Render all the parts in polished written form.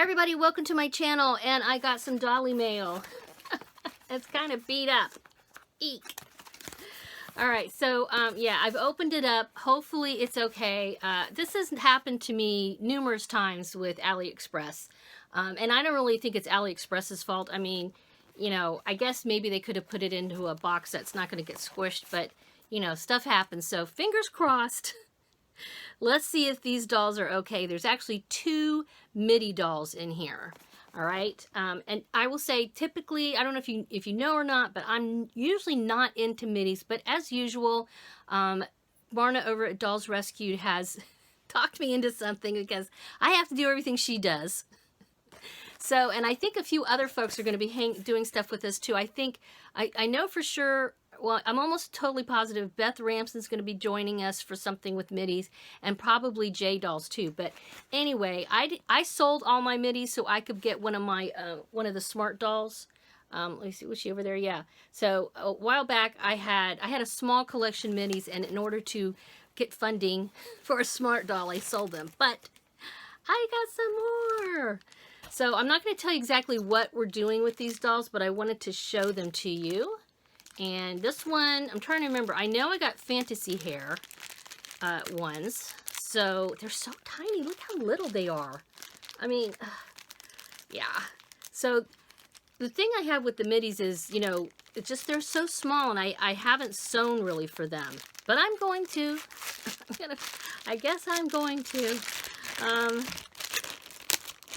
Hi everybody, welcome to my channel, and I got some dolly mail. It's kind of beat up. Eek. Alright, so yeah, I've opened it up. Hopefully it's okay. This has happened to me numerous times with AliExpress. And I don't really think it's AliExpress's fault. I mean, you know, I guess maybe they could have put it into a box that's not going to get squished, but, you know, stuff happens. So fingers crossed. Let's see if these dolls are okay. There's actually 2 Middie dolls in here. All right. And I will say, typically, I don't know if you know or not, but I'm usually not into Middies. But as usual, Marna over at Dolls Rescued has talked me into something because I have to do everything she does. So, and I think a few other folks are going to be doing stuff with this too. I know for sure. Well, I'm almost totally positive Beth Ramson's going to be joining us for something with Middies, and probably J Dolls too. But anyway, I sold all my Middies so I could get one of my one of the smart dolls. Let me see, was she over there? Yeah. So a while back, I had a small collection Middies, and in order to get funding for a smart doll, I sold them. But I got some more. So I'm not going to tell you exactly what we're doing with these dolls, but I wanted to show them to you. And this one, I'm trying to remember. I know I got fantasy hair ones. So they're so tiny. Look how little they are. I mean, yeah. So the thing I have with the Middies is, you know, it's just they're so small, and I haven't sewn really for them. But I'm going to. I guess I'm going to.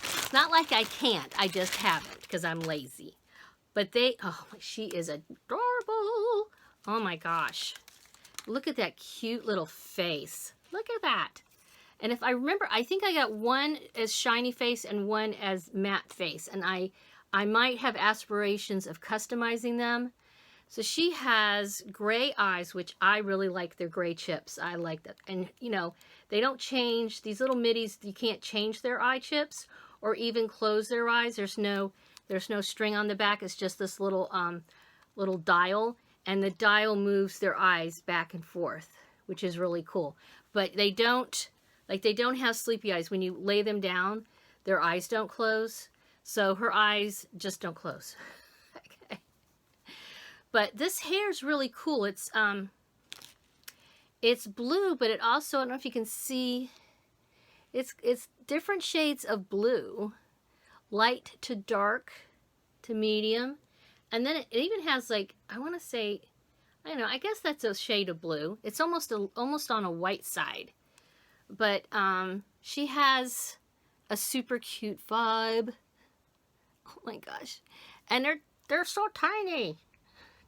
It's not like I can't. I just haven't because I'm lazy. But oh, she is adorable. Oh my gosh. Look at that cute little face. Look at that. And if I remember, I think I got one as shiny face and one as matte face. And I might have aspirations of customizing them. So she has gray eyes, which I really like their gray chips. I like that. And, you know, they don't change. These little Middies, you can't change their eye chips or even close their eyes. There's no string on the back. It's just this little little dial, and the dial moves their eyes back and forth, which is really cool. But they don't have sleepy eyes. When you lay them down, their eyes don't close. So her eyes just don't close. Okay. But this hair is really cool. It's blue, but it also, I don't know if you can see, it's different shades of blue. Light to dark to medium, and then it even has, like, I want to say, I don't know, I guess that's a shade of blue. It's almost on a white side, but she has a super cute vibe. Oh my gosh, and they're so tiny.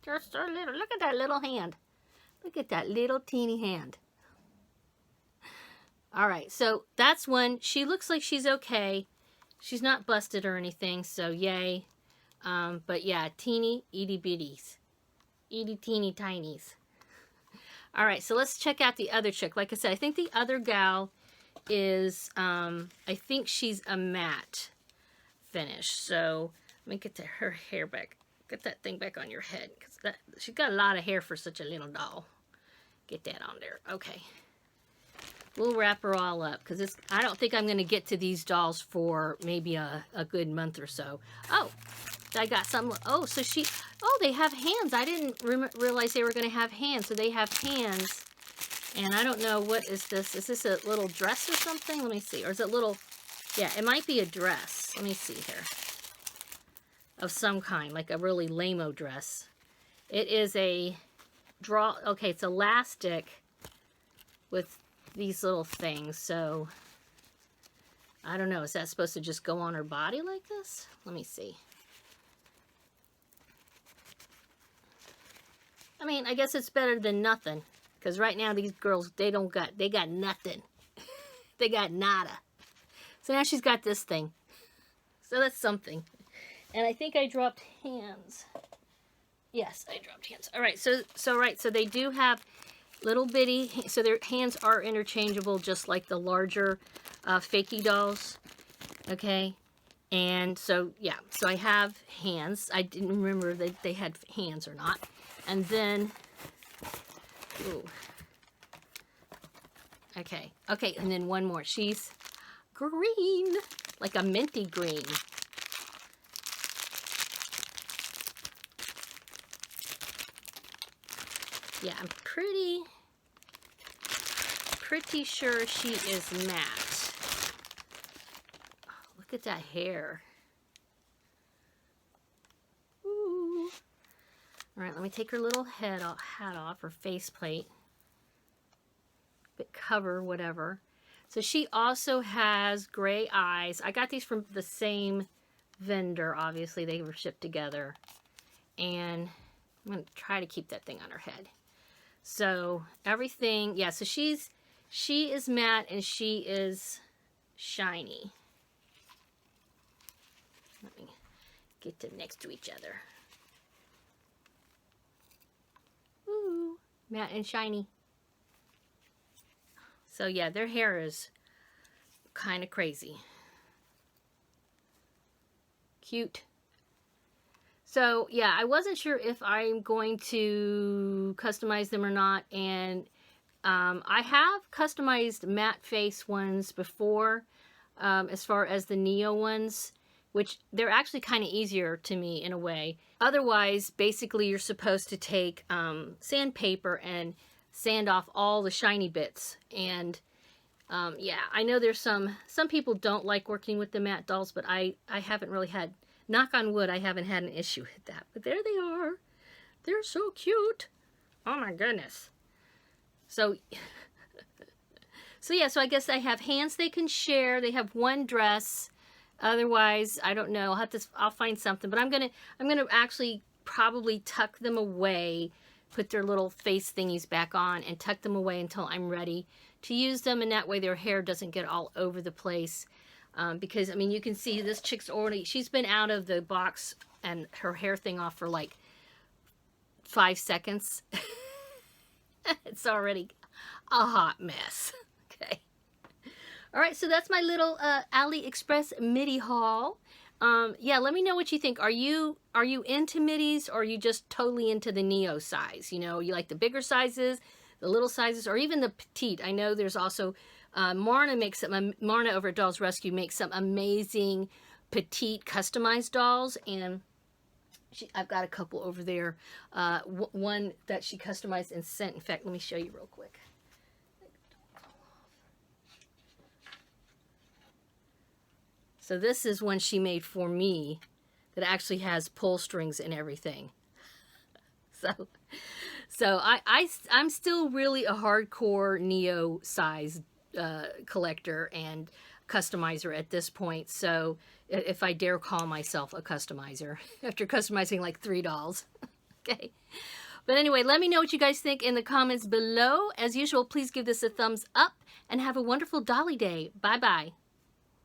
They're so little. Look at that little hand. Look at that little teeny hand. All right, so that's one. She looks like she's okay. She's not busted or anything, so yay. But yeah, teeny, itty bitties. Itty teeny tinies. Alright, so let's check out the other chick. Like I said, I think the other gal is, I think she's a matte finish. So, let me get her hair back. Get that thing back on your head. Because she's got a lot of hair for such a little doll. Get that on there. Okay. We'll wrap her all up because I don't think I'm going to get to these dolls for maybe a good month or so. Oh, I got some. Oh, so they have hands. I didn't realize they were going to have hands. So they have hands. And I don't know, what is this? Is this a little dress or something? Let me see. Or is it little? Yeah, it might be a dress. Let me see here. Of some kind, like a really lame-o dress. It is a okay, it's elastic with these little things. So I don't know, is that supposed to just go on her body like this? Let me see. I mean, I guess it's better than nothing, because right now these girls, they got nothing. They got nada. So now she's got this thing. So that's something. And I think I dropped hands. Yes, I dropped hands. All right, so they do have little bitty, so their hands are interchangeable, just like the larger fakey dolls. Okay, and so yeah, so I have hands. I didn't remember that they had hands or not. And then, ooh, okay, and then one more. She's green. like a minty green. Yeah, I'm pretty sure she is matte. Oh, look at that hair. Ooh. All right, let me take her little hat off, her faceplate. Bit cover, whatever. So she also has gray eyes. I got these from the same vendor, obviously. They were shipped together. And I'm going to try to keep that thing on her head. So everything, yeah, so she is matte and she is shiny. Let me get them next to each other. Ooh, matte and shiny. So yeah, their hair is kind of crazy. Cute. So yeah, I wasn't sure if I'm going to customize them or not, and I have customized matte face ones before, as far as the Neo ones, which they're actually kind of easier to me in a way. Otherwise, basically you're supposed to take sandpaper and sand off all the shiny bits. And yeah, I know there's some people don't like working with the matte dolls, but I haven't really had, knock on wood, I haven't had an issue with that. But there they are. They're so cute. Oh my goodness. So, so yeah, so I guess I have hands they can share. They have one dress. Otherwise, I don't know. I'll find something. But I'm gonna actually probably tuck them away, put their little face thingies back on, and tuck them away until I'm ready to use them. And that way their hair doesn't get all over the place. Because, I mean, you can see this chick's already, she's been out of the box and her hair thing off for like 5 seconds. It's already a hot mess. Okay. All right, so that's my little AliExpress midi haul. Yeah, let me know what you think. Are you into midis, or are you just totally into the Neo size? You know, you like the bigger sizes, the little sizes, or even the petite. I know there's also Marna over at Dolls Rescue makes some amazing petite customized dolls, and I've got a couple over there. One that she customized and sent. In fact, let me show you real quick. So this is one she made for me that actually has pull strings and everything. So I'm still really a hardcore Neo size collector and customizer at this point. So if I dare call myself a customizer after customizing like 3 dolls. Okay. But anyway, let me know what you guys think in the comments below. As usual, please give this a thumbs up and have a wonderful Dolly Day. Bye-bye.